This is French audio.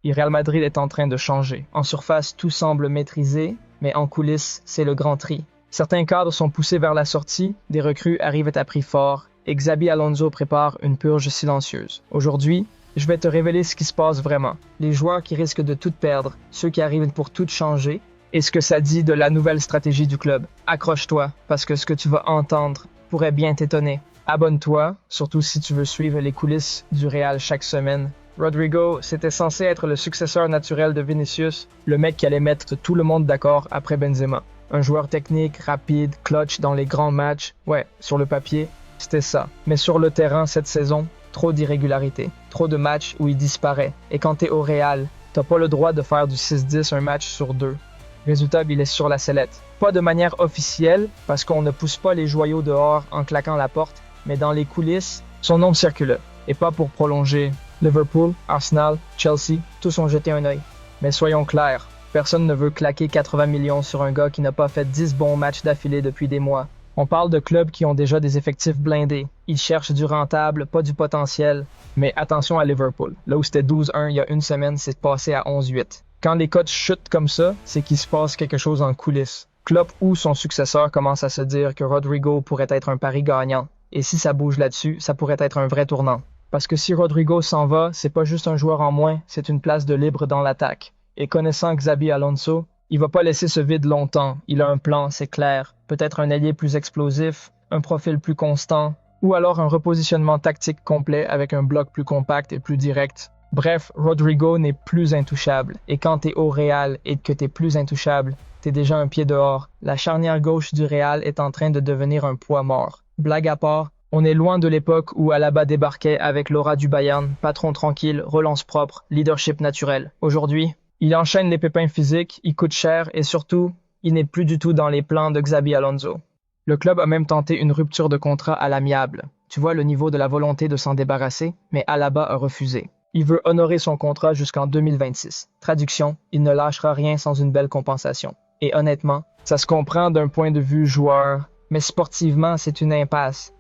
Et Real Madrid est en train de changer. En surface, tout semble maîtrisé, mais en coulisses, c'est le grand tri. Certains cadres sont poussés vers la sortie, des recrues arrivent à prix fort, et Xabi Alonso prépare une purge silencieuse. Aujourd'hui, je vais te révéler ce qui se passe vraiment. Les joueurs qui risquent de tout perdre, ceux qui arrivent pour tout changer, et ce que ça dit de la nouvelle stratégie du club. Accroche-toi, parce que ce que tu vas entendre pourrait bien t'étonner. Abonne-toi, surtout si tu veux suivre les coulisses du Real chaque semaine. Rodrigo, c'était censé être le successeur naturel de Vinicius, le mec qui allait mettre tout le monde d'accord après Benzema. Un joueur technique, rapide, clutch dans les grands matchs. Ouais, sur le papier, c'était ça. Mais sur le terrain cette saison, trop d'irrégularités, trop de matchs où il disparaît. Et quand t'es au Real, t'as pas le droit de faire du 6-10 un match sur deux. Résultat, il est sur la sellette. Pas de manière officielle, parce qu'on ne pousse pas les joyaux dehors en claquant la porte, mais dans les coulisses, son nom circule. Et pas pour prolonger. Liverpool, Arsenal, Chelsea, tous ont jeté un œil. Mais soyons clairs, personne ne veut claquer 80 millions sur un gars qui n'a pas fait 10 bons matchs d'affilée depuis des mois. On parle de clubs qui ont déjà des effectifs blindés. Ils cherchent du rentable, pas du potentiel. Mais attention à Liverpool. Là où c'était 12-1 il y a une semaine, c'est passé à 11-8. Quand les cotes chutent comme ça, c'est qu'il se passe quelque chose en coulisses. Klopp ou son successeur commence à se dire que Rodrigo pourrait être un pari gagnant. Et si ça bouge là-dessus, ça pourrait être un vrai tournant. Parce que si Rodrigo s'en va, c'est pas juste un joueur en moins, c'est une place de libre dans l'attaque. Et connaissant Xabi Alonso, il va pas laisser ce vide longtemps. Il a un plan, c'est clair. Peut-être un ailier plus explosif, un profil plus constant, ou alors un repositionnement tactique complet avec un bloc plus compact et plus direct. Bref, Rodrigo n'est plus intouchable. Et quand t'es au Real et que t'es plus intouchable, t'es déjà un pied dehors. La charnière gauche du Real est en train de devenir un poids mort. Blague à part, on est loin de l'époque où Alaba débarquait avec l'aura du Bayern, patron tranquille, relance propre, leadership naturel. Aujourd'hui, il enchaîne les pépins physiques, il coûte cher et surtout, il n'est plus du tout dans les plans de Xabi Alonso. Le club a même tenté une rupture de contrat à l'amiable. Tu vois le niveau de la volonté de s'en débarrasser, mais Alaba a refusé. Il veut honorer son contrat jusqu'en 2026. Traduction, il ne lâchera rien sans une belle compensation. Et honnêtement, ça se comprend d'un point de vue joueur, mais sportivement, c'est une impasse.